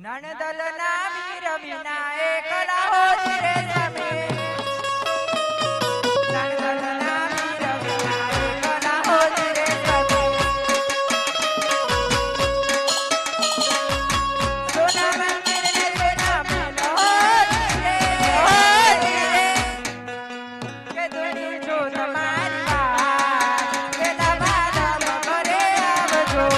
નણદલના વીર વિના એકલા હોતી રે તમે નણદલના વીર વિના એકલા હોતી રે તમે સોના મંદિર ને સોના મેલો હોતી રે કે દુની જો તમારી વાત કે તમારા ઘરે આવજો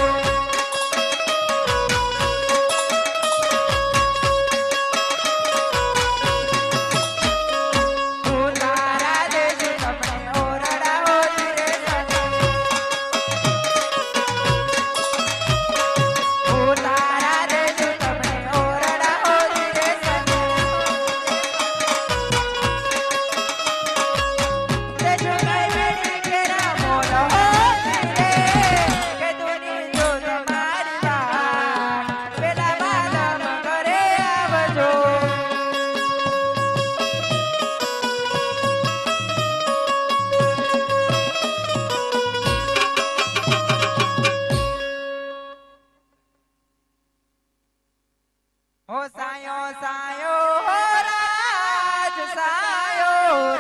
हो सायो सायो हो राज सायो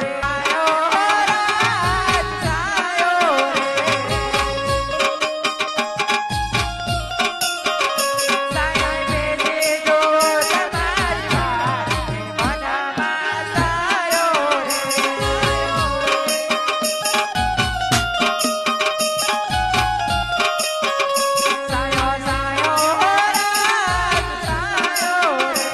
रे सायो हो राज सायो रे सायो बेटे जो તમારી વાત મનમાં સાયો રે સાયો સાયો હો રાજ સાયો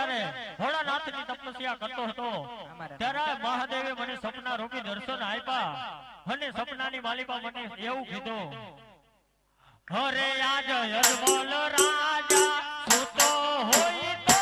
જ્યારે ભોળાનાથની તપસ્યા કરતો હતો ત્યારે મહાદેવે મને સપના રૂપી દર્શન આપ્યા અને સપનાની માલિકા મને એવું કીધું, હરે આજ અજમલ રાજા સૂતો હોય તો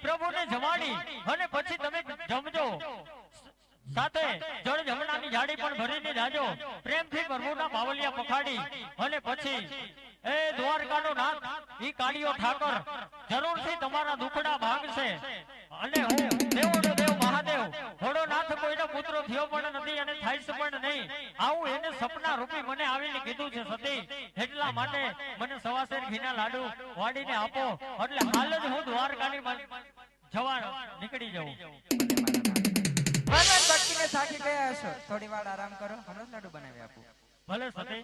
પ્રભુને જમાડી અને પછી તમે જમજો, સાથે જળ જમણાની જાડી પણ ભરીને જાજો, પ્રેમથી પ્રભુના બાવલિયા પખાડી અને પછી એ દ્વારકાનો નાથ ઈ કાળિયો ઠાકર જરૂરથી તમારા દુખડા ભાગશે. અને હું દેવોનો દેવ મહાદેવ ભોળોનાથ કોઈનો પુત્ર થયો પણ નથી અને થાઈશ પણ નહીં, આવું એને સપના રૂપી મને આવીને કીધું છે સતી. એટલા માટે મને સવાસેર ઘીના લાડુ વાડીને આપો એટલે હાલ જ હું દ્વારકાની જવા નીકળી જાઉં. ભગવાન ભક્તિને થાકી ગયા હશો, થોડી વાર આરામ કરો, હમણાં લાડુ બનાવી આપું. ભલે સતી.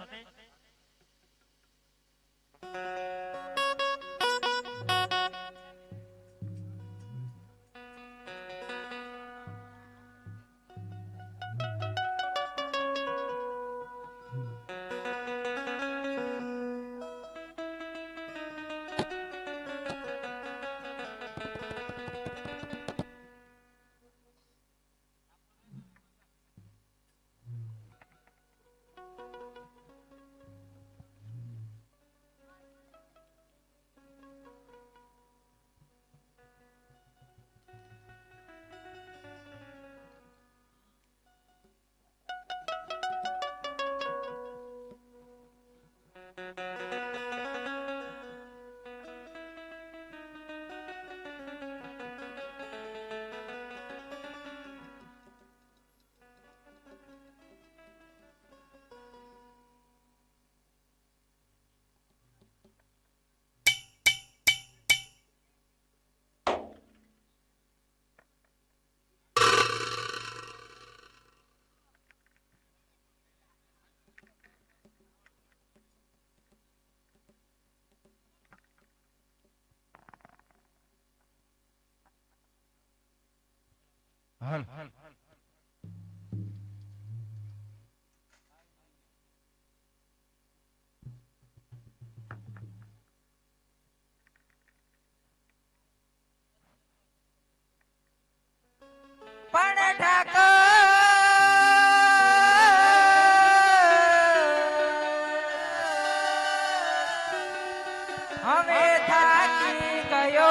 હાલ પણ ઠાકર હવે થાકી ગયો,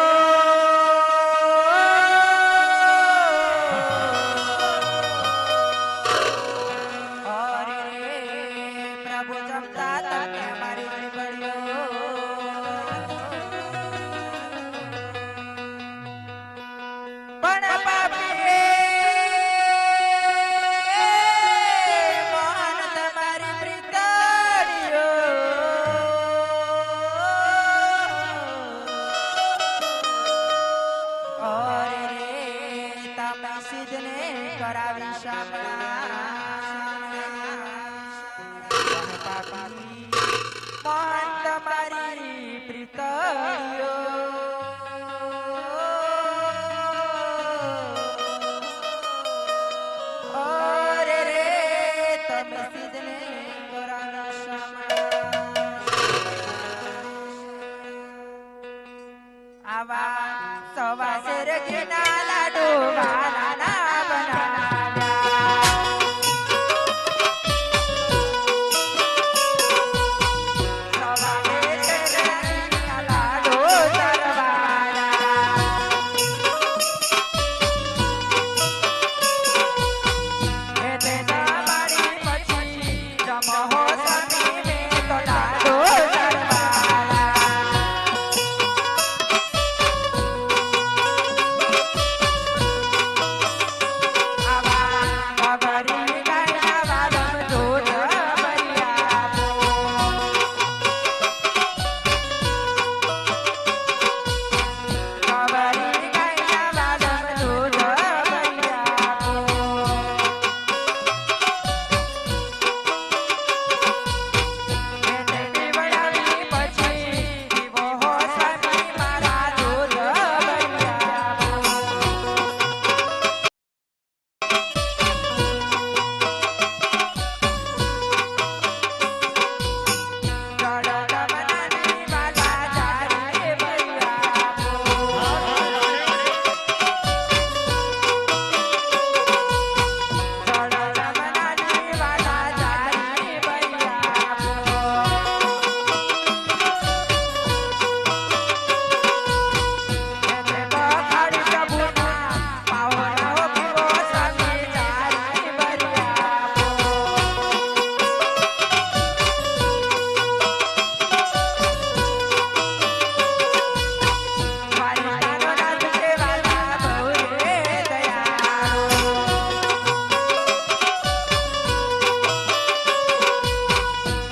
આવા સવા શેર ઘીના લાડુ વાલાના બનાવ્યા સવા શેર ઘીના લાડુ સરવાળા એ તેના મારી પછી જમહો સમી મેં તો લાડુ સરવાળા આવા ખબરી ગાયના વાલમ દૂધ ભરી આપો ખબરી ગાયના વાલમ દૂધ ભરી આપો એને પીવડાવી પછી દીવો હો સ્વામી મારા દૂધ ભરી આપો જળગમનાની વાલા જારી ભરી આપો જળગમનાની વાલા જારી ભરી આપો એને પખાડી પ્રભુના પાવના પીવો સ્વામી જારી ભરી આપો દ્વારિકાનો નાથ છે વાલા બહુ રે દયાળુ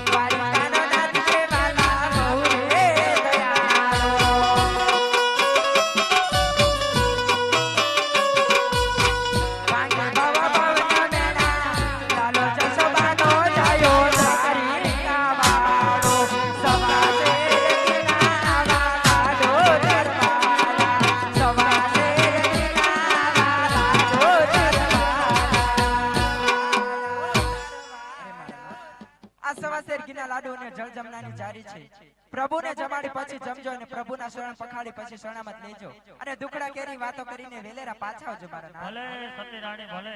દ્વારિકાનો નાથ છે વાલા બહુ રે દયાળુ વાંગે ભવ ભવના મેણા લાલો જસોબાનો જાયો દ્વારિકા વાળો સવા શેર ઘીના આવા લાડુ સરવાળા સવા શેર ઘીના આવા લાડુ સરવાળા આ સવા શેર ઘીના લાડુ અને જળ જમનાની જારી છે પ્રભુને જમાડી પછી જમજો અને પ્રભુના શરણ પખાડી પછી શરણામત લેજો અને દુખડા કેરી વાતો કરીને વેલેરા પાછા આવજો મારા નાથ. ભલે સતી રાણી ભલે